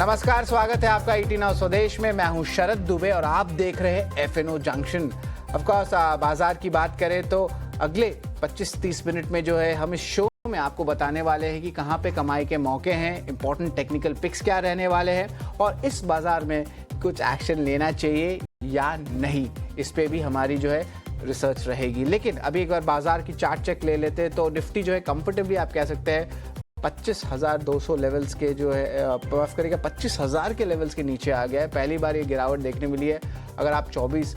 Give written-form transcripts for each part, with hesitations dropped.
नमस्कार, स्वागत है आपका ईटी नाउ स्वदेश में। मैं हूं शरद दुबे और आप देख रहे हैं एफएनओ जंक्शन। ऑफ कोर्स बाजार की बात करें तो अगले 25-30 मिनट में जो है हम इस शो में आपको बताने वाले हैं कि कहां पे कमाई के मौके हैं, इंपॉर्टेंट टेक्निकल पिक्स क्या रहने वाले हैं और इस बाजार में कुछ एक्शन लेना चाहिए या नहीं, इस पे भी हमारी जो है रिसर्च रहेगी। लेकिन अभी एक बार बाजार की चार्ट चेक ले लेते हैं तो निफ्टी जो है कंफर्टेबली आप कह सकते हैं 25,200 लेवल्स के जो है माफ करिएगा 25,000 के लेवल्स के नीचे आ गया है। पहली बार ये गिरावट देखने मिली है। अगर आप 24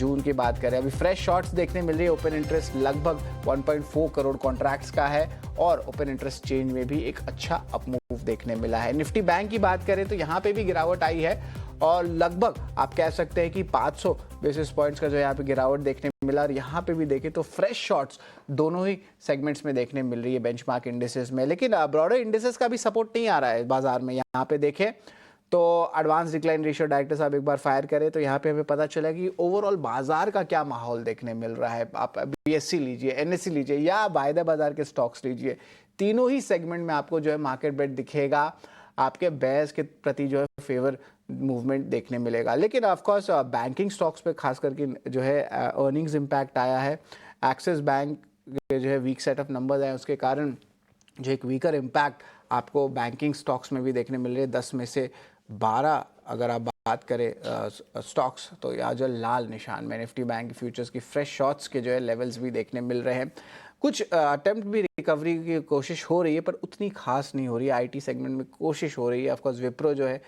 जून की बात करें, अभी फ्रेश शॉर्ट्स देखने मिल रही है। ओपन इंटरेस्ट लगभग 1.4 करोड़ कॉन्ट्रैक्ट्स का है और ओपन इंटरेस्ट चेंज में भी एक अच्छा अप मूव देखने मिला है। निफ्टी बैंक की बात करें तो यहाँ पे भी गिरावट आई है और लगभग आप कह सकते हैं कि 500 बेसिस पॉइंट्स का जो यहाँ पे गिरावट देखने मिला। और यहाँ पे भी देखें तो फ्रेश शॉर्ट्स दोनों ही सेगमेंट्स में देखने मिल रही है बेंचमार्क इंडिसेस में। लेकिन ब्रॉडर इंडिसेस का भी सपोर्ट नहीं आ रहा है बाजार में। यहाँ पे देखें तो एडवांस डिक्लाइन रेशियो डायरेक्टर साहब एक बार फायर करें तो यहाँ पे हमें पता चला कि ओवरऑल बाजार का क्या माहौल देखने मिल रहा है। आप बीएससी लीजिए, एनएससी लीजिए या वायदा बाजार के स्टॉक्स लीजिए, तीनों ही सेगमेंट में आपको जो है मार्केट बेट दिखेगा। आपके बेयर्स के प्रति जो है फेवर मूवमेंट देखने मिलेगा। लेकिन ऑफ कोर्स बैंकिंग स्टॉक्स पे खास करके जो है अर्निंग्स इम्पैक्ट आया है। एक्सिस बैंक जो है वीक सेट ऑफ नंबर्स आए, उसके कारण जो एक वीकर इम्पैक्ट आपको बैंकिंग स्टॉक्स में भी देखने मिल रहे हैं। 10 में से 12 अगर आप बात करें स्टॉक्स तो यहाँ जो लाल निशान में निफ्टी बैंक फ्यूचर्स की फ्रेश शॉर्ट्स के जो है लेवल्स भी देखने मिल रहे हैं। कुछ अटेम्प्ट भी रिकवरी की कोशिश हो रही है पर उतनी खास नहीं हो रही है। आईटी सेगमेंट में कोशिश हो रही है। ऑफकोर्स विप्रो जो है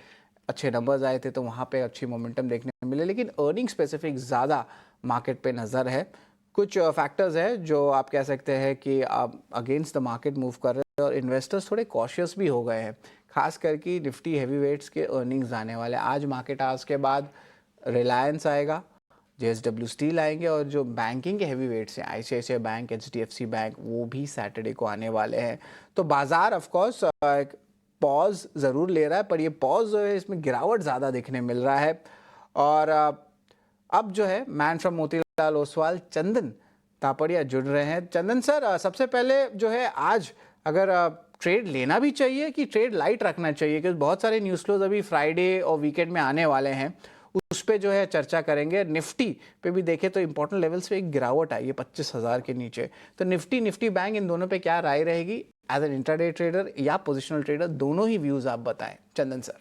अच्छे नंबर्स आए थे तो वहाँ पे अच्छी मोमेंटम देखने मिले, लेकिन अर्निंग स्पेसिफिक ज़्यादा मार्केट पे नज़र है। कुछ फैक्टर्स है जो आप कह सकते हैं कि आप अगेंस्ट द मार्केट मूव कर रहे हैं और इन्वेस्टर्स थोड़े कॉशियस भी हो गए हैं। खास करके निफ्टी हैवी वेट्स के अर्निंग्स आने वाले आज मार्केट आज के बाद रिलायंस आएगा, जेएसडब्ल्यू स्टील आएंगे और जो बैंकिंग के हैवी वेट्स हैं आईसीआईसीआई बैंक, एचडीएफसी बैंक, वो भी सैटरडे को आने वाले हैं। तो बाजार ऑफ कोर्स एक पॉज ज़रूर ले रहा है पर ये पॉज जो है इसमें गिरावट ज़्यादा देखने मिल रहा है। और अब जो है मैन फ्रॉम मोतीलाल ओसवाल चंदन तापड़िया जुड़ रहे हैं। चंदन सर, सबसे पहले जो है आज अगर ट्रेड लेना भी चाहिए कि ट्रेड लाइट रखना चाहिए, क्योंकि बहुत सारे न्यूज़ फ्लोज अभी फ्राइडे और वीकेंड में आने वाले हैं, उस पे जो है चर्चा करेंगे। निफ्टी पे भी देखें तो इंपॉर्टेंट लेवल्स पे एक गिरावट आई है 25,000 के नीचे। तो निफ्टी बैंक इन दोनों पे क्या राय रहेगी एज एन इंट्राडे ट्रेडर या पोजिशनल ट्रेडर, दोनों ही व्यूज आप बताएं चंदन सर।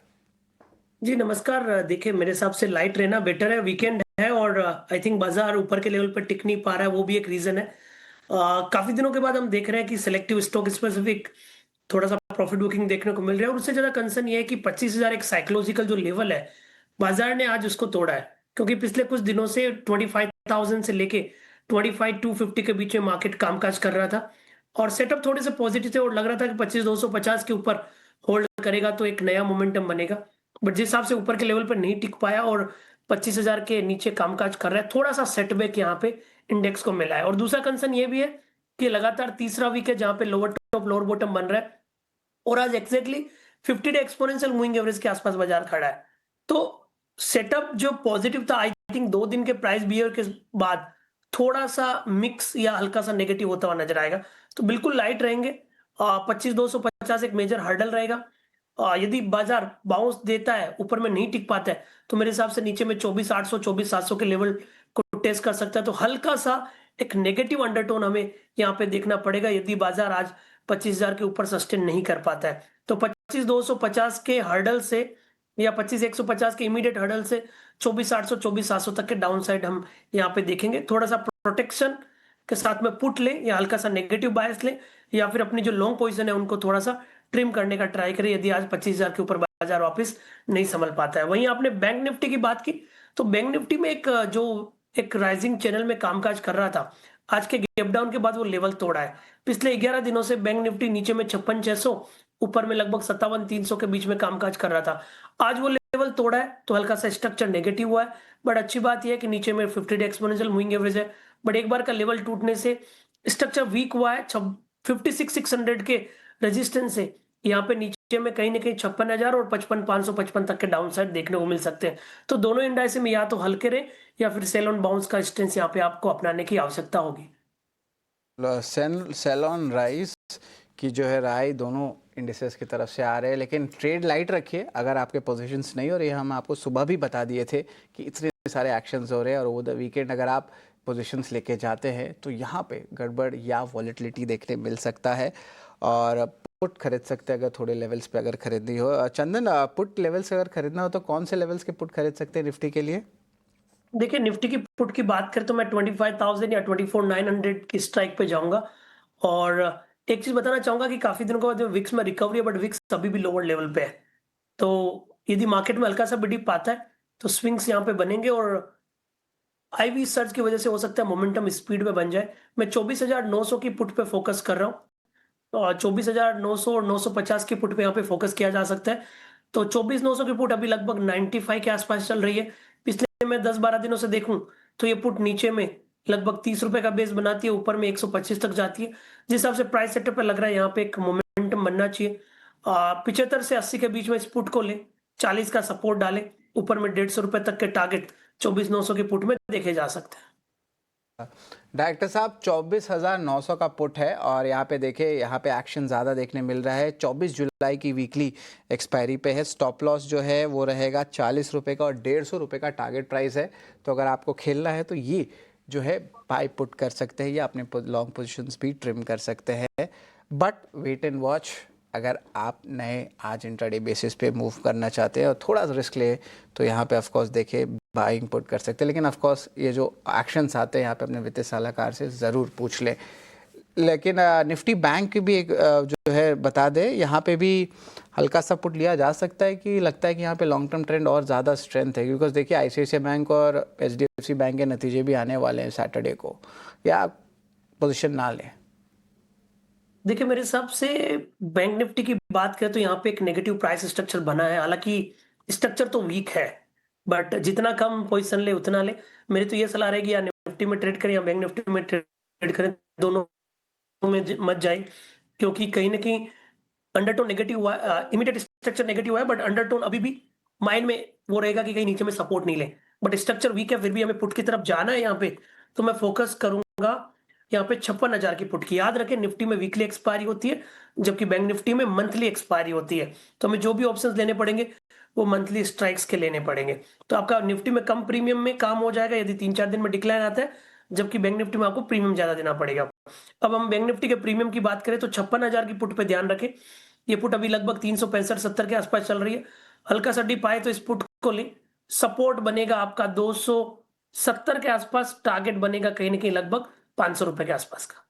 जी नमस्कार। देखिए मेरे हिसाब से लाइट रहना बेटर है। वीकेंड है और आई थिंक बाजार ऊपर के लेवल पर टिक नहीं पा रहा है, वो भी एक रीजन है। काफी दिनों के बाद हम देख रहे हैं कि सिलेक्टिव स्टॉक स्पेसिफिक थोड़ा सा प्रॉफिट बुकिंग देखने को मिल रहा है। और उससे ज्यादा कंसर्न ये है कि 25,000 एक साइकोलॉजिकल जो लेवल है, बाजार ने आज उसको तोड़ा है। क्योंकि पिछले कुछ दिनों से 25,000 से लेके 25,250 के बीच में मार्केट कामकाज कर रहा था और सेटअप थोड़े से पॉजिटिव थे और लग रहा था कि 25,250 के ऊपर होल्ड करेगा तो एक नया मोमेंटम बनेगा। बट जिस हिसाब से ऊपर के लेवल पर नहीं टिक पाया और 25,000 के नीचे कामकाज कर रहा है, थोड़ा सा सेटबैक यहाँ पे इंडेक्स को मिला है। और दूसरा कंसर्न ये भी है कि लगातार तीसरा वीक है जहां पे लोअर टॉप लोअर बॉटम बन रहा है और आज exactly 50 day exponential moving average के आसपास बाजार खड़ा है। तो सेटअप जो पॉजिटिव था, आई थिंक 2 दिन के प्राइस बिहेवियर के बाद थोड़ा सा मिक्स या हल्का सा नेगेटिव होता हुआ नजर आएगा। तो बिल्कुल लाइट रहेंगे। 25,250 एक मेजर हर्डल रहेगा। यदि बाजार बाउंस देता है, ऊपर में नहीं टिक पाता है, तो मेरे हिसाब से नीचे में 24,800 24,700 के लेवल को टेस्ट कर सकता है। तो हल्का सा एक नेगेटिव अंडरटोन हमें यहाँ पे देखना पड़ेगा यदि बाजार आज 25,000 के ऊपर सस्टेन नहीं कर पाता है। तो 25,250 के हर्डल से या 25,150 के इमीडिएट हर्डल से 24,800 24,700 तक के डाउन साइड हम यहाँ पे देखेंगे। थोड़ा सा प्रोटेक्शन के साथ में पुट ले या हल्का सा नेगेटिव बायस ले या फिर अपनी जो लॉन्ग पोजीशन है उनको थोड़ा सा ट्रिम करने का ट्राई करें यदि आज 25,000 के ऊपर बाजार वापस नहीं संभल पाता है। वहीं आपने बैंक निफ्टी की बात की तो बैंक निफ्टी में एक राइजिंग चैनल में कामकाज कर रहा था, आज के गैप डाउन के बाद वो लेवल तोड़ा है। पिछले 11 दिनों से बैंक निफ्टी नीचे में 56,600, ऊपर में लगभग 57,300 के बीच में कामकाज कर रहा था। आज वो लेवल तोड़ा है तो हल्का सा स्ट्रक्चर नेगेटिव हुआ है। बट अच्छी बात यह है कि नीचे में 50 डे एक्सपोनेंशियल मूविंग एवरेज है। बट एक बार का लेवल टूटने से स्ट्रक्चर वीक हुआ है। 56,600 के रेजिस्टेंस से यहाँ पे नीचे में कहीं ना कहीं 56,000 और 55,555 तक के डाउन साइड देखने को मिल सकते हैं। तो दोनों इंडाइस में या तो हल्के रहे या फिर सेल ऑन बाउंस का स्टेंस यहाँ पे आपको अपनाने की आवश्यकता होगी। सेल ऑन राइज कि जो है राय दोनों इंडिसेस की तरफ से आ रहे हैं, लेकिन ट्रेड लाइट रखिए अगर आपके पोजीशंस नहीं हो रही है। हम आपको सुबह भी बता दिए थे कि इतने सारे एक्शंस हो रहे हैं और ओवर द वीकेंड अगर आप पोजीशंस लेके जाते हैं तो यहाँ पे गड़बड़ या वॉलेटिलिटी देखने मिल सकता है और पुट खरीद सकते हैं अगर थोड़े लेवल्स पे अगर खरीदनी हो। चंदन, पुट लेवल्स अगर खरीदना हो तो कौन से लेवल्स के पुट खरीद सकते हैं निफ्टी के लिए? देखिए निफ्टी की पुट की बात करें तो मैं 25,000 या 24,900 की स्ट्राइक पे जाऊंगा। और एक चीज बताना चाहूंगा कि काफी दिनों के बाद विक्स में रिकवरी है, बट विक्स अभी भी लोअर लेवल पे है। तो यदि मार्केट में हल्का सा डिप आता है तो स्विंग्स यहाँ पे बनेंगे और आईवी सर्च की वजह से हो सकता है मोमेंटम स्पीड में बन जाए। मैं 24,900 की पुट पे फोकस कर रहा हूँ और 24,900 और 950 की पुट पे यहाँ पे फोकस किया जा सकता है। तो 24,900 की पुट अभी लगभग 95 के आसपास चल रही है। पिछले मैं 10-12 दिनों से देखूं तो ये पुट नीचे में लगभग 30 रुपए का बेस बनाती है, ऊपर में 125 तक जाती है। जिस हिसाब से प्राइस सेटअप पे लग रहा है यहाँ पे एक मोमेंटम बनना चाहिए। 75 से 80 के बीच में इस पुट को ले, 40 का सपोर्ट डाले, ऊपर में 150 रुपए तक के टारगेट 24,900 के पुट में देखे जा सकते हैं। डायरेक्टर साहब, 24,900 का पुट है और यहाँ पे देखें, यहाँ पे एक्शन ज़्यादा देखने मिल रहा है। 24 जुलाई की वीकली एक्सपायरी पे है। स्टॉप लॉस जो है वो रहेगा 40 रुपये का और 150 रुपये का टारगेट प्राइस है। तो अगर आपको खेलना है तो ये जो है बाय पुट कर सकते हैं या अपने लॉन्ग पोजिशंस भी ट्रिम कर सकते हैं। बट वेट एंड वॉच, अगर आप नए आज इंट्राडे बेसिस पे मूव करना चाहते हैं और थोड़ा रिस्क ले तो यहाँ पे ऑफकोर्स देखिए बाइंग पुट कर सकते हैं। लेकिन ऑफकोर्स ये जो एक्शंस आते हैं यहाँ पे अपने वित्तीय सलाहकार से ज़रूर पूछ लें। लेकिन निफ्टी बैंक भी एक जो है बता दें, यहाँ पे भी हल्का सा पुट लिया जा सकता है कि लगता है कि यहाँ पे लॉन्ग टर्म ट्रेंड और ज़्यादा स्ट्रेंथ है? बिकॉज देखिए ICICI बैंक और HDFC बैंक के नतीजे भी आने वाले हैं सैटरडे को, या पोजिशन ना लें? देखिए मेरे हिसाब से बैंक निफ्टी की बात करें तो यहाँ पे एक नेगेटिव प्राइस स्ट्रक्चर बना है। हालांकि स्ट्रक्चर तो वीक है, बट जितना कम पोजीशन ले उतना ले। मेरी तो ये सलाह रहेगी या निफ्टी में ट्रेड करें या बैंक निफ्टी में ट्रेड करें, दोनों में मत जाए, क्योंकि कहीं ना कहीं अंडरटोन नेगेटिव हुआ है, इमीडिएट स्ट्रक्चर नेगेटिव हुआ है, बट अंडरटोन अभी भी माइंड में वो रहेगा कि कहीं नीचे में सपोर्ट नहीं ले। बट स्ट्रक्चर वीक है, फिर भी हमें पुट की तरफ जाना है यहाँ पे, तो मैं फोकस करूंगा यहाँ पे 56,000 की पुट की। याद रखें निफ्टी में वीकली एक्सपायरी होती है, जबकि बैंक निफ्टी में मंथली एक्सपायरी होती है। तो हमें जो भी ऑप्शंस लेने पड़ेंगे वो मंथली स्ट्राइक्स के लेने पड़ेंगे। तो आपका निफ्टी में कम प्रीमियम में काम हो जाएगा यदि 3-4 दिन में डिक्लाइन आता है, जबकि बैंक निफ्टी में आपको प्रीमियम ज्यादा देना पड़ेगा। अब हम बैंक निफ्टी के प्रीमियम की बात करें तो 56,000 की पुट पे ध्यान रखें। ये पुट अभी लगभग 365-70 के आसपास चल रही है। हल्का सा डिप आए तो इस पुट को ले, सपोर्ट बनेगा आपका 270 के आसपास, टारगेट बनेगा कहीं ना कहीं लगभग 500 रुपए के आसपास का।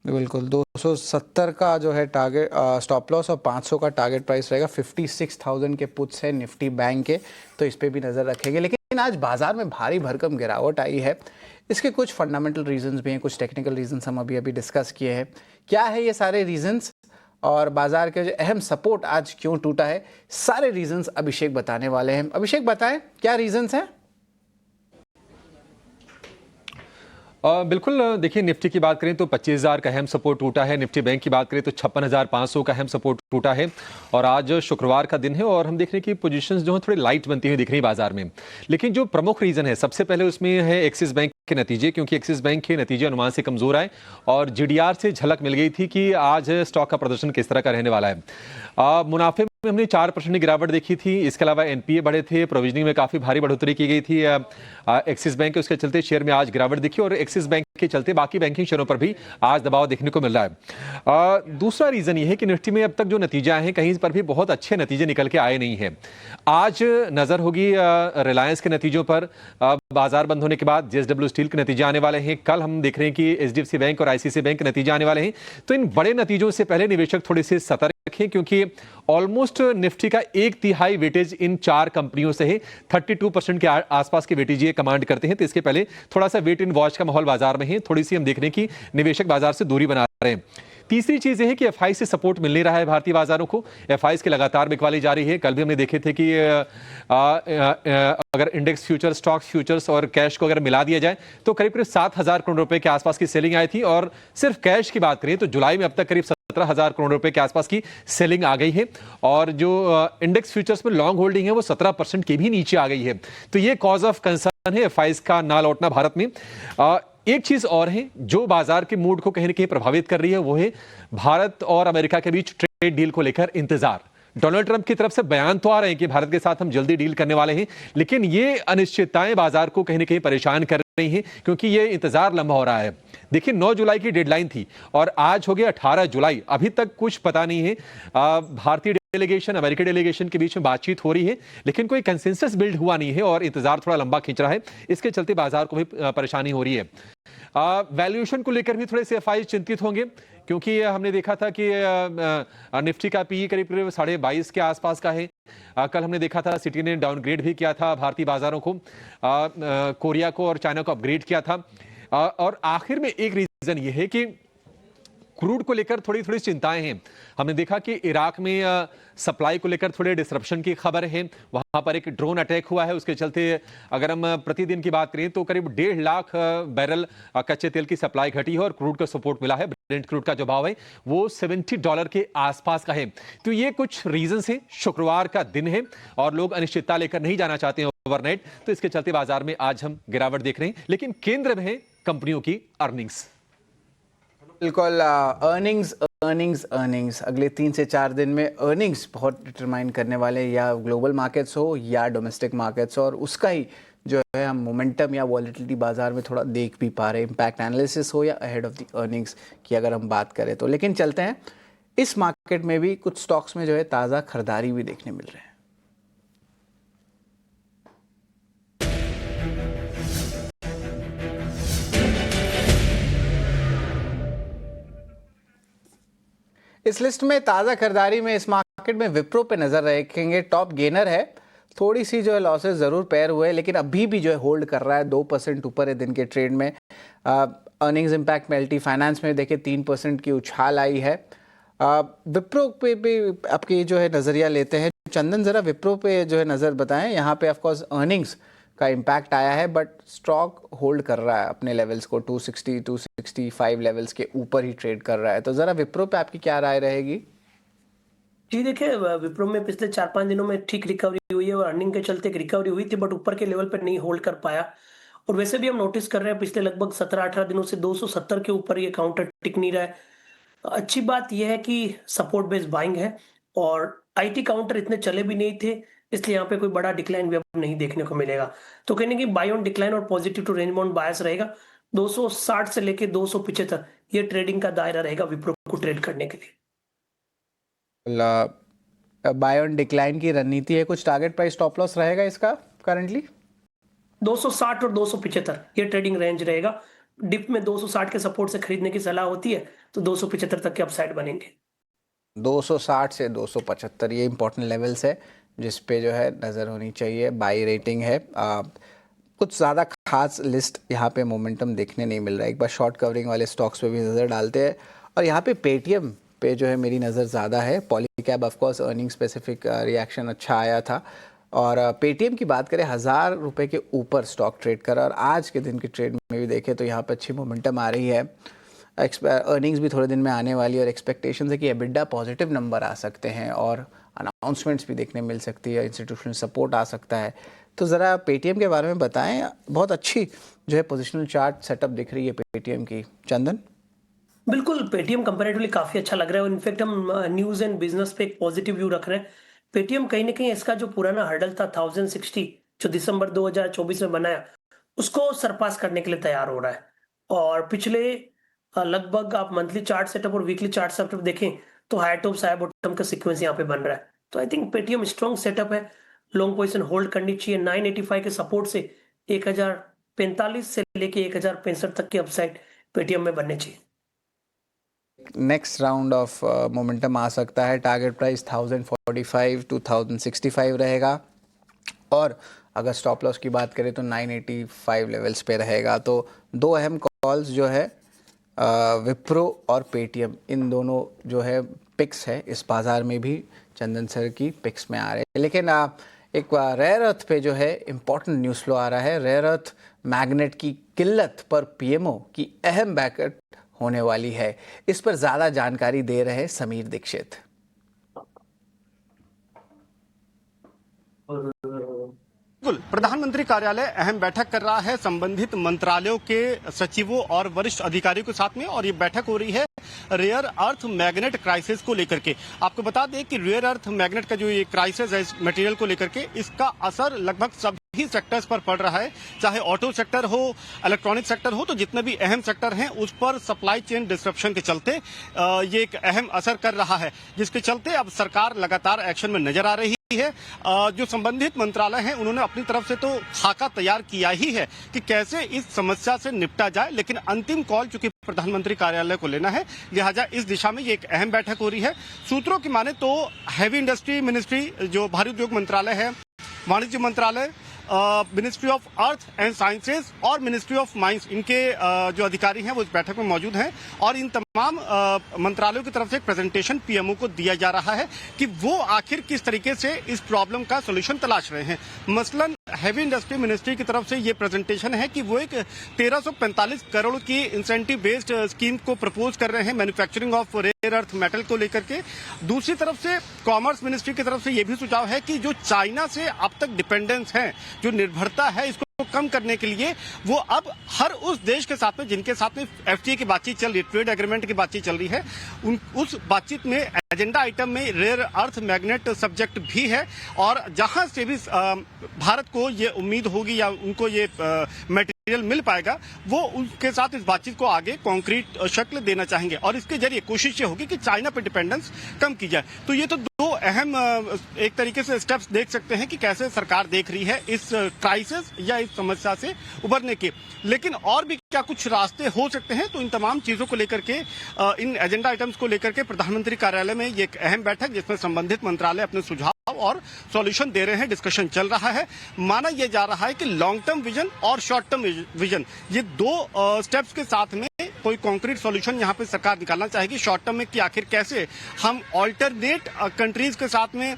बिल्कुल, 270 का जो है टारगेट स्टॉप लॉस और 500 का टारगेट प्राइस रहेगा। 56,000 के पुट्स हैं निफ्टी बैंक के, तो इस पे भी नज़र रखेंगे। लेकिन आज बाजार में भारी भरकम गिरावट आई है। इसके कुछ फंडामेंटल रीजंस भी हैं, कुछ टेक्निकल रीजंस हम अभी डिस्कस किए हैं। क्या है ये सारे रीजंस और बाजार के जो अहम सपोर्ट आज क्यों टूटा है, सारे रीजंस अभिषेक बताने वाले हैं। अभिषेक बताएं क्या रीजंस हैं? बिल्कुल, देखिए निफ्टी की बात करें तो 25,000 का अहम सपोर्ट टूटा है। निफ्टी बैंक की बात करें तो 56,500 का अहम सपोर्ट टूटा है। और आज शुक्रवार का दिन है और हम देख रहे हैं कि पोजीशंस जो है थोड़ी लाइट बनती हुई दिख रही है बाजार में। लेकिन जो प्रमुख रीजन है, सबसे पहले उसमें है एक्सिस बैंक के नतीजे, क्योंकि एक्सिस बैंक के नतीजे अनुमान से कमजोर आए और GDR से झलक मिल गई थी कि आज स्टॉक का प्रदर्शन किस तरह का रहने वाला है। मुनाफे में हमने 4% की गिरावट देखी थी। इसके अलावा NPA बढ़े थे, प्रोविजनिंग में काफी भारी बढ़ोतरी की गई थी एक्सिस बैंक के, उसके चलते शेयर में आज गिरावट दिखी और एक्सिस बैंक के चलते बाकी बैंकिंग शेयरों पर भी आज दबाव देखने को मिल रहा है। दूसरा रीजन ये है कि निफ्टी में अब तक जो नतीजे आए हैं कहीं पर भी बहुत अच्छे नतीजे निकल के आए नहीं है। आज नजर होगी रिलायंस के नतीजों पर। बाजार बंद होने के बाद JSW स्टील के नतीजे आने वाले हैं। कल हम देख रहे हैं कि HDFC बैंक और ICICI बैंक के नतीजे आने वाले हैं। तो इन बड़े नतीजों से पहले निवेशक थोड़े से सतर्क रखें, क्योंकि ऑलमोस्ट निफ्टी का 1/3 वेटेज इन 4 कंपनियों से है। 32% के आसपास की वेटेज ये कमांड करते हैं। तो इसके पहले थोड़ा सा वेट इन वॉच का माहौल बाजार में है। थोड़ी सी हम देख रहे हैं कि निवेशक बाजार से दूरी बना रहे हैं। तीसरी चीज यह है कि FI से सपोर्ट मिल नहीं रहा है भारतीय बाजारों को। FI की लगातार बिकवाली जारी है। कल भी हमने देखे थे कि अगर इंडेक्स फ्यूचर, स्टॉक्स फ्यूचर्स और कैश को अगर मिला दिया जाए तो करीब 7,000 करोड़ रुपए के आसपास की सेलिंग आई थी। और सिर्फ कैश की बात करें तो जुलाई में अब तक करीब 17,000 करोड़ रुपए के आसपास की सेलिंग आ गई है। और जो इंडेक्स फ्यूचर्स में लॉन्ग होल्डिंग है वो 17% के भी नीचे आ गई है। तो ये कॉज ऑफ कंसर्न है FI का ना लौटना भारत में। एक चीज और है जो बाजार के मूड को कहीं ना कहीं प्रभावित कर रही है, वो है भारत और अमेरिका के बीच ट्रेड डील को लेकर इंतजार। डोनाल्ड ट्रंप की तरफ से बयान तो आ रहे हैं कि भारत के साथ हम जल्दी डील करने वाले हैं, लेकिन ये अनिश्चितताएं बाजार को कहीं ना कहीं परेशान कर रही हैं क्योंकि ये इंतजार लंबा हो रहा है। देखिए 9 जुलाई की डेडलाइन थी और आज हो गया 18 जुलाई, अभी तक कुछ पता नहीं है। भारतीय डेलीगेशन अमेरिकी डेलीगेशन के बीच में बातचीत हो रही है, लेकिन कोई कंसेंसस बिल्ड हुआ नहीं है और इंतजार थोड़ा लंबा खींच रहा है। इसके चलते बाजार को भी परेशानी हो रही है। वैल्यूएशन को लेकर भी थोड़े से एफआई चिंतित होंगे क्योंकि हमने देखा था कि निफ्टी का पीई करीब करीब 22.5 के आसपास का है। कल हमने देखा था सिटी ने डाउनग्रेड भी किया था भारतीय बाजारों को, कोरिया को और चाइना को अपग्रेड किया था। और आखिर में एक रीजन ये है कि क्रूड को लेकर थोड़ी थोड़ी चिंताएं हैं। हमने देखा कि इराक में सप्लाई को लेकर थोड़े डिसरप्शन की खबर है, वहां पर एक ड्रोन अटैक हुआ है, उसके चलते अगर हम प्रतिदिन की बात करें तो करीब 1.5 लाख बैरल कच्चे तेल की सप्लाई घटी है और क्रूड का सपोर्ट मिला है। ब्रेंट क्रूड का जो भाव है वो $70 के आसपास का है। तो ये कुछ रीजन है। शुक्रवार का दिन है और लोग अनिश्चितता लेकर नहीं जाना चाहते हैं ओवरनाइट, तो इसके चलते बाजार में आज हम गिरावट देख रहे हैं। लेकिन केंद्र में है कंपनियों की अर्निंग्स। बिल्कुल, अर्निंग्स अगले 3 से 4 दिन में अर्निंग्स बहुत डिटरमाइन करने वाले, या ग्लोबल मार्केट्स हो या डोमेस्टिक मार्केट्स हो, और उसका ही जो है हम मोमेंटम या वॉलेटिलिटी बाजार में थोड़ा देख भी पा रहे हैं, इम्पैक्ट एनालिसिस हो या अहेड ऑफ द अर्निंग्स की अगर हम बात करें तो। लेकिन चलते हैं, इस मार्केट में भी कुछ स्टॉक्स में जो है ताज़ा खरीदारी भी देखने मिल रहे हैं। इस लिस्ट में ताज़ा खरीदारी में इस मार्केट में विप्रो पे नज़र रखेंगे। टॉप गेनर है, थोड़ी सी जो है लॉसेस ज़रूर पैर हुए, लेकिन अभी भी जो है होल्ड कर रहा है, 2% ऊपर है दिन के ट्रेड में। अर्निंग्स इम्पैक्ट में एलटी फाइनेंस में देखिए 3% की उछाल आई है। विप्रो पे भी आपकी जो है नज़रिया लेते हैं। चंदन, ज़रा विप्रो पे जो है नज़र बताएं। यहाँ पे ऑफकोर्स अर्निंग्स का इम्पैक्ट आया है, बट स्टॉक होल्ड कर रहा है अपने लेवल्स को, 260-265 लेवल्स के ऊपर ही ट्रेड कर रहा है। तो ज़रा विप्रो पे आपकी क्या राय रहेगी? जी देखिए, विप्रो में पिछले 4-5 दिनों में ठीक रिकवरी हुई है और अर्निंग के चलते एक रिकवरी हुई थी, बट ऊपर के लेवल पर नहीं होल्ड कर पाया। और वैसे भी हम नोटिस कर रहे हैं पिछले लगभग 17-18 दिनों से 270 के ऊपर ये काउंटर टिक नहीं रहा है। अच्छी बात यह है कि सपोर्ट बेस्ड बाइंग है और आईटी काउंटर इतने चले भी नहीं थे, इसलिए यहाँ पे कोई बड़ा डिक्लाइन भी अब नहीं देखने को मिलेगा। तो कहने की बाय ऑन डिक्लाइन और पॉजिटिव टू रेंज बाउंड बायस रहेगा। 260 से लेके 275 ये ट्रेडिंग का दायरा रहेगा विप्रो को ट्रेड करने के लिए। बाय ऑन डिक्लाइन की रणनीति है, कुछ टारगेट प्राइस स्टॉप लॉस रहेगा इसका करंटली? 260 और 275 ये ट्रेडिंग रेंज रहेगा। डिप में 260 के सपोर्ट से खरीदने की सलाह होती है, तो 275 तक के अपसाइड बनेंगे। 260 से 275 ये इंपॉर्टेंट लेवल्स है जिस पे जो है नज़र होनी चाहिए। बाई रेटिंग है। कुछ ज़्यादा खास लिस्ट यहाँ पे मोमेंटम देखने नहीं मिल रहा है। एक बार शॉर्ट कवरिंग वाले स्टॉक्स पे भी नज़र डालते हैं, और यहाँ पे पेटीएम पे जो है मेरी नज़र ज़्यादा है। Polycab of course earning specific reaction अच्छा आया था, और पेटीएम की बात करें 1000 रुपये के ऊपर स्टॉक ट्रेड करा, और आज के दिन की ट्रेड में भी देखें तो यहाँ पर अच्छी मोमेंटम आ रही है। अर्निंग्स भी थोड़े दिन में आने वाली है और एक्सपेक्टेशन है कि एबिडा पॉजिटिव नंबर आ सकते हैं और अनाउंसमेंट्स भी देखने मिल सकती है, इंस्टीट्यूशनल सपोर्ट आ सकता है। तो ज़रा पेटीएम के बारे में बताएं। बहुत अच्छी जो है पोजिशनल चार्ट सेटअप दिख रही है पेटीएम की। चंदन? बिल्कुल, पेटीएम कंपैरेटिवली काफी अच्छा लग रहा है और इनफैक्ट हम न्यूज़ एंड बिजनेस पे एक पॉजिटिव व्यू रख रहे हैं। पेटीएम कहीं न कहीं इसका जो पुराना हर्डल था 1060 जो दिसंबर 2024 में बनाया, उसको सरपास करने के लिए तैयार हो रहा है। और पिछले लगभग आप मंथली चार्ट सेटअप और वीकली चार्ट सेटअप देखें तो हाई टॉप हाई बॉटम का सीक्वेंस यहाँ पे बन रहा है। तो I think Paytm strong setup है, लॉन्ग पोजीशन होल्ड करनी चाहिए। 985 के सपोर्ट से 1045 से लेके 1065 तक की अपसाइड पेटीएम में बनने चाहिए। नेक्स्ट राउंड ऑफ मोमेंटम आ सकता है। टारगेट प्राइस 1045 टू 1065 रहेगा, और अगर स्टॉप लॉस की बात करें तो 985 लेवल्स पे रहेगा। तो दो अहम कॉल्स जो है विप्रो और पेटीएम, इन दोनों जो है पिक्स है इस बाज़ार में भी चंदन सर की पिक्स में आ रहे हैं। लेकिन एक रेयर अर्थ पे जो है इम्पॉर्टेंट न्यूज़ फ्लो आ रहा है। रेयर अर्थ मैग्नेट की किल्लत पर पीएमओ की अहम बैकअप होने वाली है। इस पर ज़्यादा जानकारी दे रहे समीर दीक्षित। बिल्कुल, प्रधानमंत्री कार्यालय अहम बैठक कर रहा है संबंधित मंत्रालयों के सचिवों और वरिष्ठ अधिकारियों के साथ में, और ये बैठक हो रही है रेयर अर्थ मैग्नेट क्राइसिस को लेकर के। आपको बता दें कि रेयर अर्थ मैग्नेट का जो ये क्राइसिस है इस मटेरियल को लेकर के, इसका असर लगभग सभी सेक्टर्स पर पड़ रहा है, चाहे ऑटो सेक्टर हो, इलेक्ट्रॉनिक सेक्टर हो, तो जितने भी अहम सेक्टर हैं उस पर सप्लाई चेन डिस्ट्रप्शन के चलते ये एक अहम असर कर रहा है, जिसके चलते अब सरकार लगातार एक्शन में नजर आ रही है। जो संबंधित मंत्रालय हैं उन्होंने अपनी तरफ से तो खाका तैयार किया ही है कि कैसे इस समस्या से निपटा जाए, लेकिन अंतिम कॉल चूंकि प्रधानमंत्री कार्यालय को लेना है, लिहाजा इस दिशा में ये एक अहम बैठक हो रही है। सूत्रों की माने तो हैवी इंडस्ट्री मिनिस्ट्री, जो भारी उद्योग मंत्रालय है, वाणिज्य मंत्रालय, ministry of earth and sciences और मिनिस्ट्री ऑफ माइंस, इनके जो अधिकारी हैं वो इस बैठक में मौजूद हैं, और इन तमाम मंत्रालयों की तरफ से एक प्रेजेंटेशन पीएमओ को दिया जा रहा है कि वो आखिर किस तरीके से इस प्रॉब्लम का सोल्यूशन तलाश रहे हैं। मसलन हैवी इंडस्ट्री मिनिस्ट्री की तरफ से ये प्रेजेंटेशन है कि वो एक 1345 करोड़ की इंसेंटिव बेस्ड स्कीम को प्रपोज कर रहे हैं manufacturing of rare earth metal को लेकर के। दूसरी तरफ से कॉमर्स मिनिस्ट्री की तरफ से ये भी सुझाव है कि जो चाइना से अब तक डिपेंडेंस है, जो निर्भरता है, इसको कम करने के लिए वो अब हर उस देश के साथ में जिनके साथ में एफटीए की बातचीत चल रही है, ट्रेड एग्रीमेंट की बातचीत चल रही है, उस बातचीत में एजेंडा आइटम में रेयर अर्थ मैग्नेट सब्जेक्ट भी है, और जहां से भी भारत को ये उम्मीद होगी या उनको ये मटेरियल मिल पाएगा, वो उनके साथ इस बातचीत को आगे कॉन्क्रीट शक्ल देना चाहेंगे, और इसके जरिए कोशिश ये होगी कि चाइना पर डिपेंडेंस कम की जाए। तो ये तो दो अहम एक तरीके से स्टेप्स देख सकते हैं कि कैसे सरकार देख रही है इस क्राइसिस या इस समस्या से उबरने के। लेकिन और भी क्या कुछ रास्ते हो सकते हैं, तो इन तमाम चीजों को लेकर के, इन एजेंडा आइटम्स को लेकर के प्रधानमंत्री कार्यालय में ये एक अहम बैठक, जिसमें संबंधित मंत्रालय अपने सुझाव और सॉल्यूशन दे रहे हैं, डिस्कशन चल रहा है। माना यह जा रहा है कि लॉन्ग टर्म विजन और शॉर्ट टर्म विजन, ये दो स्टेप्स के साथ में कोई कॉन्क्रीट सॉल्यूशन यहाँ पे सरकार निकालना चाहेगी। शॉर्ट टर्म में कि आखिर कैसे हम ऑल्टरनेट कंट्रीज के साथ में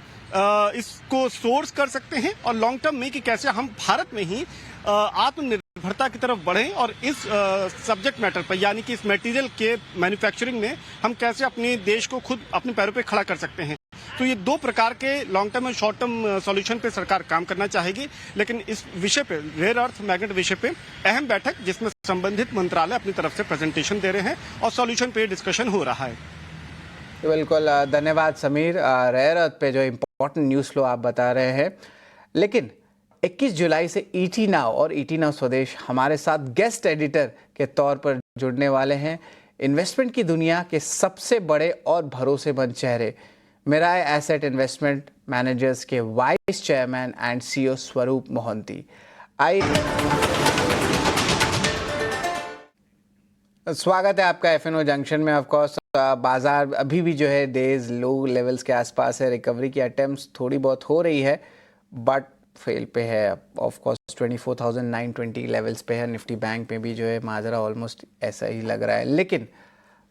इसको सोर्स कर सकते हैं, और लॉन्ग टर्म में कि कैसे हम भारत में ही आत्मनिर्भरता की तरफ बढ़ें, और इस सब्जेक्ट मैटर पर, यानी कि इस मटेरियल के मैन्युफैक्चरिंग में हम कैसे अपने देश को खुद अपने पैरों पे खड़ा कर सकते हैं। तो ये दो प्रकार के लॉन्ग टर्म और शॉर्ट टर्म सॉल्यूशन पे सरकार काम करना चाहेगी। लेकिन इस विषय पे, रेयर अर्थ मैग्नेट विषय पे अहम बैठक, जिसमें संबंधित मंत्रालय अपनी तरफ से प्रेजेंटेशन दे रहे हैं और सॉल्यूशन पे डिस्कशन हो रहा है। बिल्कुल, धन्यवाद समीर। रेयर अर्थ पे जो इम्पोर्टेंट न्यूज़ फ्लो आप बता रहे हैं। लेकिन 21 जुलाई से ईटी नाउ और ईटी नाउ स्वदेश हमारे साथ गेस्ट एडिटर के तौर पर जुड़ने वाले हैं। इन्वेस्टमेंट की दुनिया के सबसे बड़े और भरोसेमंद चेहरे, मिराय एसेट इन्वेस्टमेंट मैनेजर्स के वाइस चेयरमैन एंड सीईओ स्वरूप मोहंती। स्वागत है आपका एफएनओ जंक्शन में। ऑफ कोर्स बाजार अभी भी जो है डेज लो लेवल्स के आसपास है, रिकवरी की अटेम्प्ट्स थोड़ी बहुत हो रही है, बट फेल पे है। ऑफ कोर्स 24,920 लेवल्स पे है। निफ्टी बैंक में भी जो है माजरा ऑलमोस्ट ऐसा ही लग रहा है। लेकिन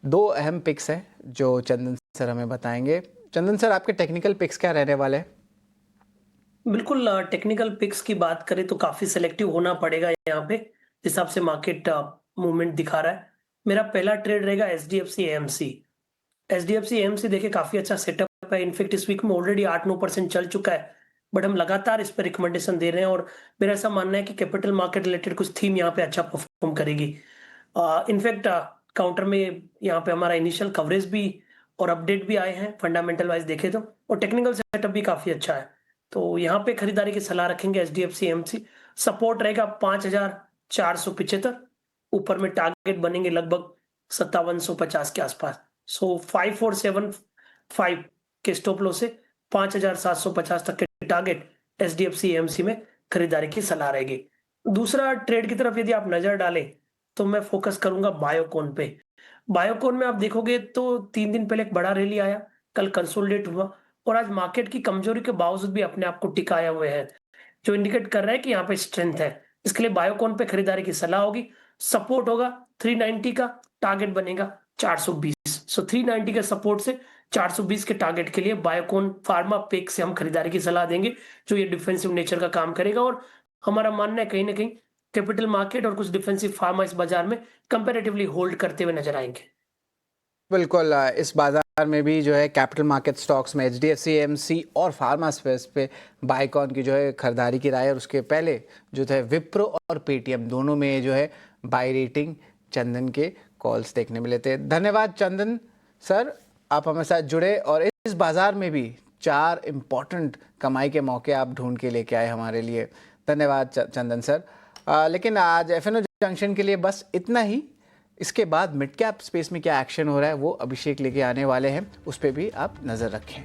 दो अहम पिक्स हैं जो चंदन सर हमें बताएंगे। चंदन सर, आपके टेक्निकल पिक्स क्या रहने वाले हैं? बिल्कुल, टेक्निकल पिक्स की बात करें तो काफी सिलेक्टिव होना पड़ेगा यहाँ पे, जिस हिसाब से मार्केट मूवमेंट दिखा रहा है। मेरा पहला ट्रेड रहेगा एचडीएफसी एएमसी। एचडीएफसी एएमसी देखिए काफी अच्छा सेटअप है। इनफैक्ट इस वीक में ऑलरेडी 8-9% चल चुका है, बट हम लगातार इस पर रिकमेंडेशन दे रहे हैं, और मेरा ऐसा मानना है कि कैपिटल मार्केट रिलेटेड कुछ थीम यहाँ पे अच्छा परफॉर्म करेगी। इनफैक्ट काउंटर में यहाँ पे हमारा इनिशियल कवरेज भी और अपडेट भी आए हैं फंडामेंटल वाइज देखे तो, और टेक्निकल सेटअप भी काफी अच्छा है। तो यहाँ पे खरीदारी की सलाह रखेंगे एचडीएफसी एएमसी। सपोर्ट रहेगा 5,475, ऊपर में टारगेट बनेंगे लगभग 5750 के आसपास। सो 5475 के स्टॉप लॉस से 5750 तक के टारगेट एचडीएफसी एएमसी में खरीदारी की सलाह रहेगी। दूसरा ट्रेड की तरफ यदि आप नजर डालें तो मैं फोकस करूंगा बायोकॉन पे। बायोकॉन में आप देखोगे तो 3 दिन पहले एक बड़ा रैली आया, कल कंसोलिडेट हुआ, और आज मार्केट की कमजोरी के बावजूद भी अपने आप को टिकाया हुए है, जो इंडिकेट कर रहा है कि यहाँ पे स्ट्रेंथ है। इसके लिए बायोकॉन पे खरीदारी की सलाह होगी। सपोर्ट होगा 390 का, टारगेट बनेगा 420। सो 390 के सपोर्ट से 420 के टारगेट के लिए बायोकॉन फार्मा पेक से हम खरीदारी की सलाह देंगे, जो ये डिफेंसिव नेचर का काम करेगा। और हमारा मानना है कहीं ना कहीं कैपिटल मार्केट और कुछ डिफेंसिव फार्मा इस बाजार में कंपैरेटिवली होल्ड करते हुए नजर आएंगे। बिल्कुल इस बाजार में भी जो है कैपिटल मार्केट स्टॉक्स में एचडीएफसी, एएमसी और फार्मा स्पेस पे बाइकॉन की जो है खरीदारी की राय, और उसके पहले जो है विप्रो और पेटीएम दोनों में जो है बाय रेटिंग चंदन के कॉल्स देखने मिले थे। धन्यवाद चंदन सर, आप हमारे साथ जुड़े और इस बाजार में भी 4 इम्पोर्टेंट कमाई के मौके आप ढूंढ के लेके आए हमारे लिए। धन्यवाद चंदन सर। लेकिन आज एफएनओ जंक्शन के लिए बस इतना ही। इसके बाद मिड कैप स्पेस में क्या एक्शन हो रहा है वो अभिषेक लेके आने वाले हैं, उस पर भी आप नजर रखें।